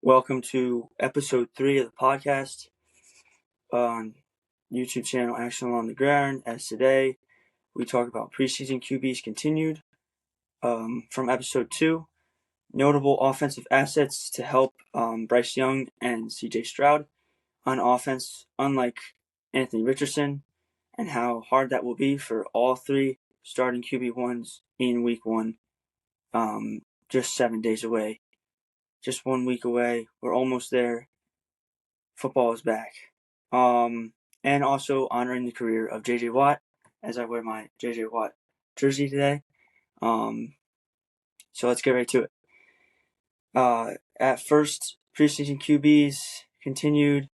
Welcome to episode 3 of the podcast on YouTube channel Action on the Ground. As today, we talk about preseason QBs continued from episode 2. Notable offensive assets to help Bryce Young and Stroud on offense, unlike Anthony Richardson, and how hard that will be for all three starting QB1s in week 1, just 7 days away. Just 1 week away. We're almost there. Football is back. And also honoring the career of J.J. Watt, as I wear my J.J. Watt jersey today. So let's get right to it. At first, preseason QBs continued.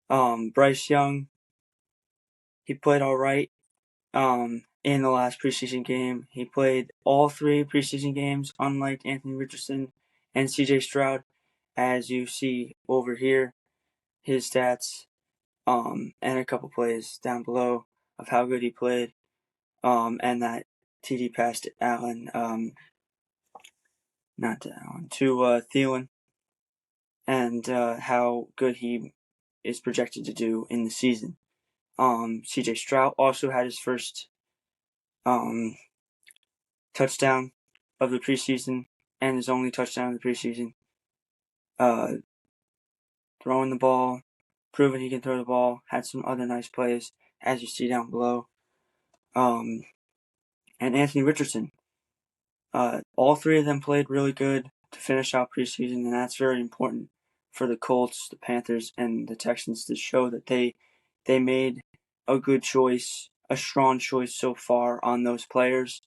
Bryce Young, he played all right in the last preseason game. He played all 3 preseason games, unlike Anthony Richardson and C.J. Stroud, as you see over here. His stats, and a couple plays down below of how good he played, and that TD pass to Allen, not to Allen, to Thielen, and how good he is projected to do in the season. CJ Stroud also had his first touchdown of the preseason, and his only touchdown of the preseason. Throwing the ball, proving he can throw the ball, had some other nice plays, as you see down below. And Anthony Richardson. All 3 of them played really good to finish out preseason, and that's very important for the Colts, the Panthers, and the Texans to show that they made a good choice, a strong choice so far on those players,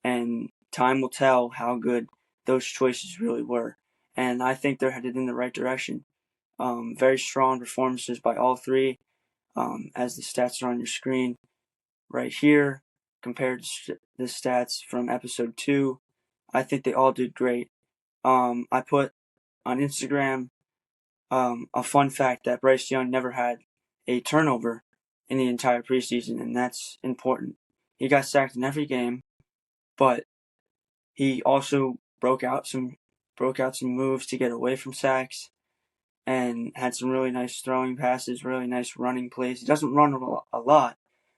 and time will tell how good those choices really were. And I think they're headed in the right direction. Very strong performances by all 3, as the stats are on your screen right here, compared to the stats from episode 2. I think they all did great. I put on Instagram a fun fact that Bryce Young never had a turnover in the entire preseason, and that's important. He got sacked in every game, but he also broke out some moves to get away from sacks, and had some really nice throwing passes, really nice running plays. He doesn't run a lot,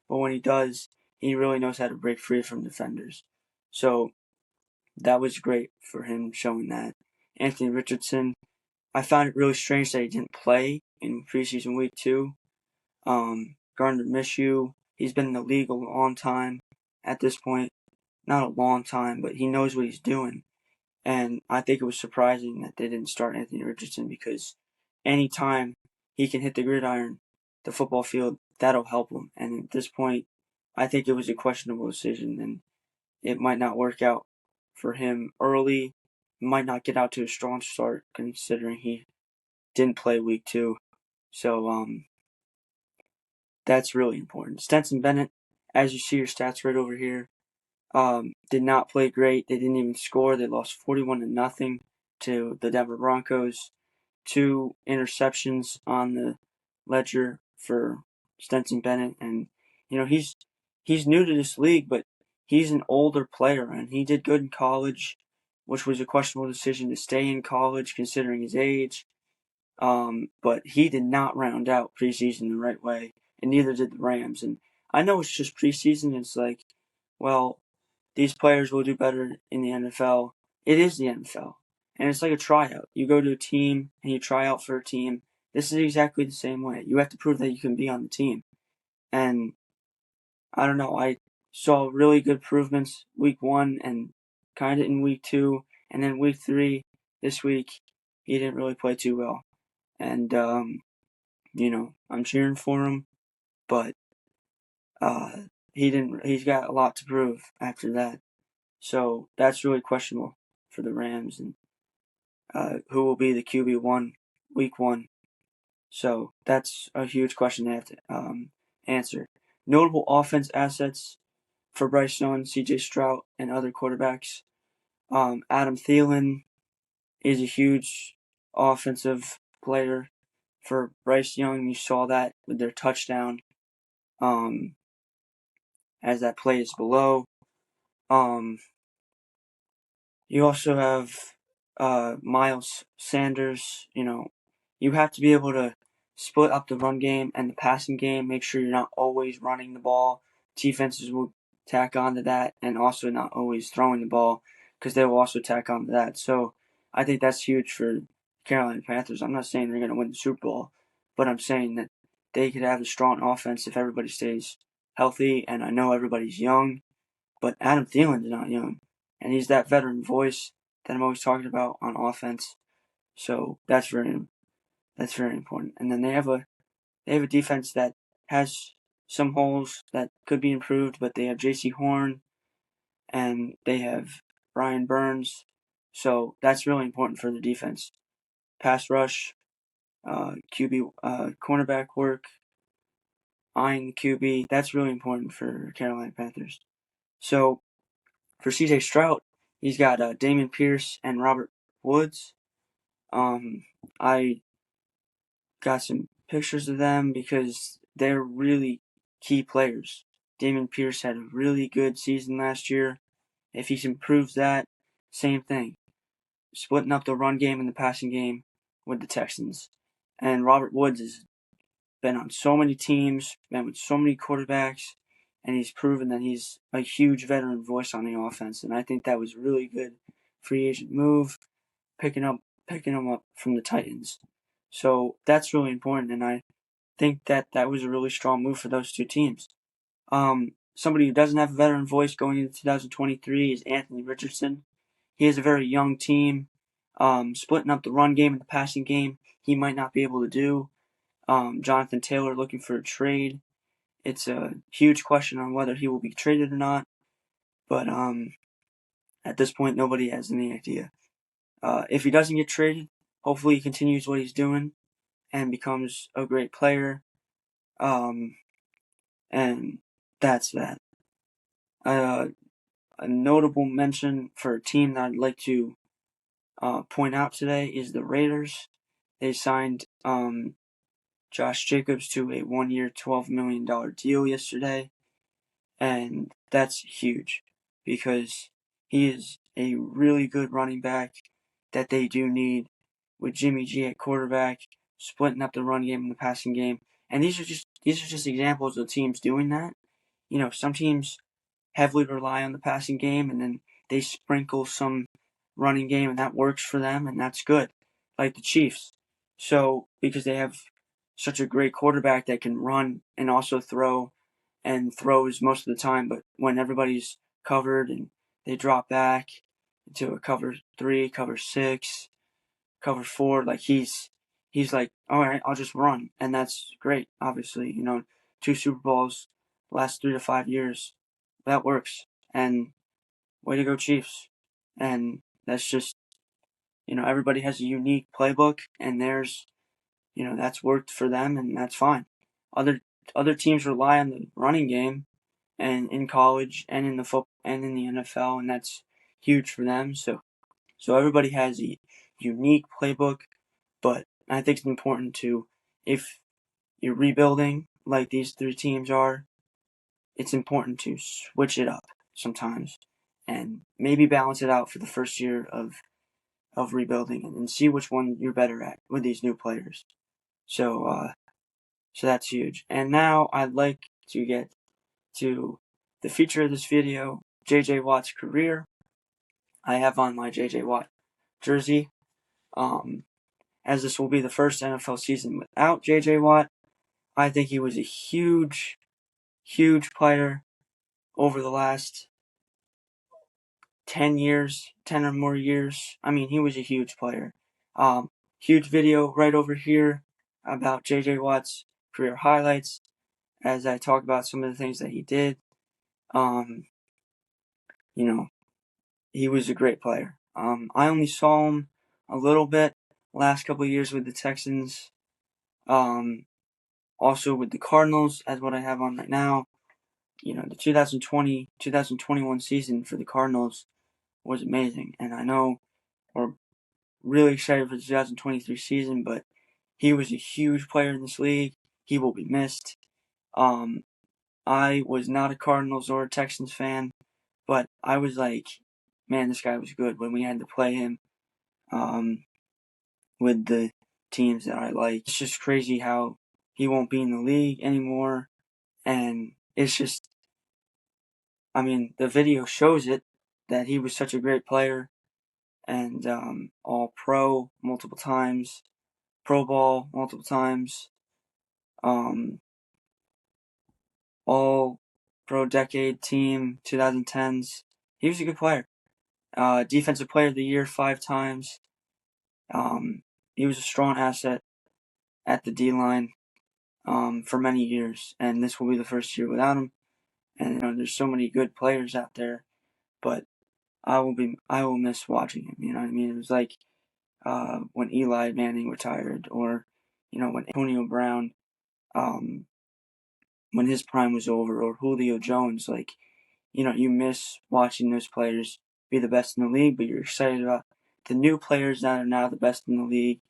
but when he does, he really knows how to break free from defenders. So that was great for him showing that. Anthony Richardson, I found it really strange that he didn't play in preseason week 2. Gardner Minshew, he's been in the league a long time at this point. Not a long time, but he knows what he's doing. And I think it was surprising that they didn't start Anthony Richardson, because anytime he can hit the gridiron, the football field, that'll help him. And at this point, I think it was a questionable decision, and it might not work out for him early. Might not get out to a strong start, considering he didn't play week 2. So that's really important. Stetson Bennett, as you see your stats right over here, did not play great. They didn't even score. They lost 41-0 to the Denver Broncos. 2 interceptions on the ledger for Stetson Bennett, and he's new to this league, but he's an older player, and he did good in college, which was a questionable decision to stay in college considering his age. But he did not round out preseason the right way, and neither did the Rams. And I know it's just preseason. It's like, well, these players will do better in the NFL. It is the NFL. And it's like a tryout. You go to a team and you try out for a team. This is exactly the same way. You have to prove that you can be on the team. And I don't know, I saw really good improvements week 1 and kind of in week 2. And then week 3, this week, he didn't really play too well. And, I'm cheering for him. But he's got a lot to prove after that. So that's really questionable for the Rams, and who will be the QB1 week 1. So that's a huge question they have to answer. Notable offense assets for Bryce Young, C.J. Stroud, and other quarterbacks. Adam Thielen is a huge offensive player for Bryce Young. You saw that with their touchdown, as that play is below. You also have Miles Sanders. You have to be able to split up the run game and the passing game. Make sure you're not always running the ball. Defenses will tack onto that, and also not always throwing the ball because they will also tack onto that. So I think that's huge for Carolina Panthers. I'm not saying they're going to win the Super Bowl, but I'm saying that they could have a strong offense if everybody stays healthy. And I know everybody's young, but Adam Thielen's not young, and he's that veteran voice that I'm always talking about on offense. So that's very important. And then they have a defense that has some holes that could be improved, but they have J.C. Horn and they have Brian Burns. So that's really important for the defense. Pass rush, QB, cornerback work, eyeing the QB. That's really important for Carolina Panthers. So for C.J. Stroud, he's got Dameon Pierce and Robert Woods. I got some pictures of them because they're really key players. Dameon Pierce had a really good season last year. If he improves that, same thing. Splitting up the run game and the passing game with the Texans. And Robert Woods has been on so many teams, been with so many quarterbacks, and he's proven that he's a huge veteran voice on the offense. And I think that was a really good free agent move, picking him up from the Titans. So that's really important, and I think that was a really strong move for those two teams. Somebody who doesn't have a veteran voice going into 2023 is Anthony Richardson. He has a very young team. Splitting up the run game and the passing game, he might not be able to do. Jonathan Taylor looking for a trade. It's a huge question on whether he will be traded or not. But at this point, nobody has any idea. If he doesn't get traded, hopefully he continues what he's doing and becomes a great player. And that's that. A notable mention for a team that I'd like to point out today is the Raiders. They signed Josh Jacobs to a 1-year, $12 million deal yesterday. And that's huge because he is a really good running back that they do need with Jimmy G at quarterback, splitting up the run game and the passing game. And these are just examples of teams doing that. Some teams heavily rely on the passing game and then they sprinkle some running game and that works for them and that's good. Like the Chiefs. So because they have such a great quarterback that can run and also throw and throws most of the time, but when everybody's covered and they drop back into a cover 3, cover 6, cover 4, like he's like, all right, I'll just run, and that's great. Obviously, 2 Super Bowls last 3 to 5 years, that works, and way to go Chiefs. And that's just, everybody has a unique playbook, and that's worked for them, and that's fine. Other teams rely on the running game, and in college and in the football and in the NFL, and that's huge for them. So everybody has a unique playbook, but I think it's important to, if you're rebuilding like these 3 teams are, it's important to switch it up sometimes and maybe balance it out for the first year of rebuilding and see which one you're better at with these new players. So that's huge. And now I'd like to get to the feature of this video, J.J. Watt's career. I have on my J.J. Watt jersey, as this will be the first NFL season without J.J. Watt. I think he was a huge, huge player over the last 10 years, 10 or more years. I mean, he was a huge player. Huge video right over here about J.J. Watt's career highlights as I talk about some of the things that he did. He was a great player. I only saw him a little bit last couple of years with the Texans. Also with the Cardinals, as what I have on right now. The 2020-2021 season for the Cardinals was amazing. And I know we're really excited for the 2023 season, but he was a huge player in this league. He will be missed. I was not a Cardinals or a Texans fan, but I was like, man, this guy was good when we had to play him with the teams that I like. It's just crazy how he won't be in the league anymore, and it's just, I mean, the video shows it, that he was such a great player, and all pro multiple times, Pro Bowl multiple times, all pro decade team 2010s. He was a good player. Defensive player of the year 5 times. He was a strong asset at the D line for many years, and this will be the first year without him. And there's so many good players out there, but I will miss watching him. You know what I mean? It was like when Eli Manning retired, or when Antonio Brown, when his prime was over, or Julio Jones. Like, you miss watching those players be the best in the league, but you're excited about the new players that are now the best in the league,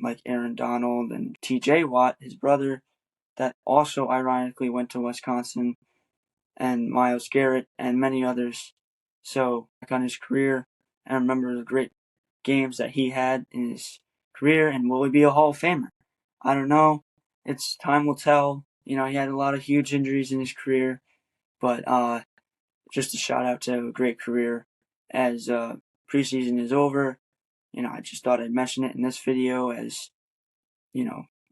like Aaron Donald and T.J. Watt, his brother, that also ironically went to Wisconsin, and Myles Garrett, and many others. So, back on his career, and I remember the great games that he had in his career, and will he be a Hall of Famer? I don't know. It's time will tell. He had a lot of huge injuries in his career, but just a shout out to a great career. As preseason is over, I just thought I'd mention it in this video, as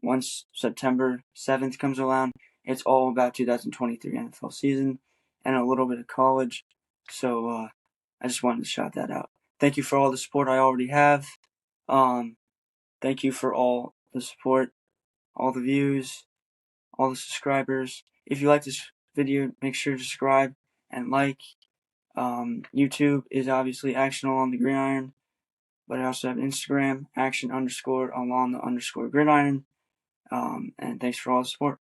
once September 7th comes around, it's all about 2023 NFL season and a little bit of college. So I just wanted to shout that out. Thank you for all the support I already have. Thank you for all the support, all the views, all the subscribers. If you like this video, make sure to subscribe and like. YouTube is obviously Action Along the Gridiron, but I also have Instagram, action_along_the_gridiron. And thanks for all the support.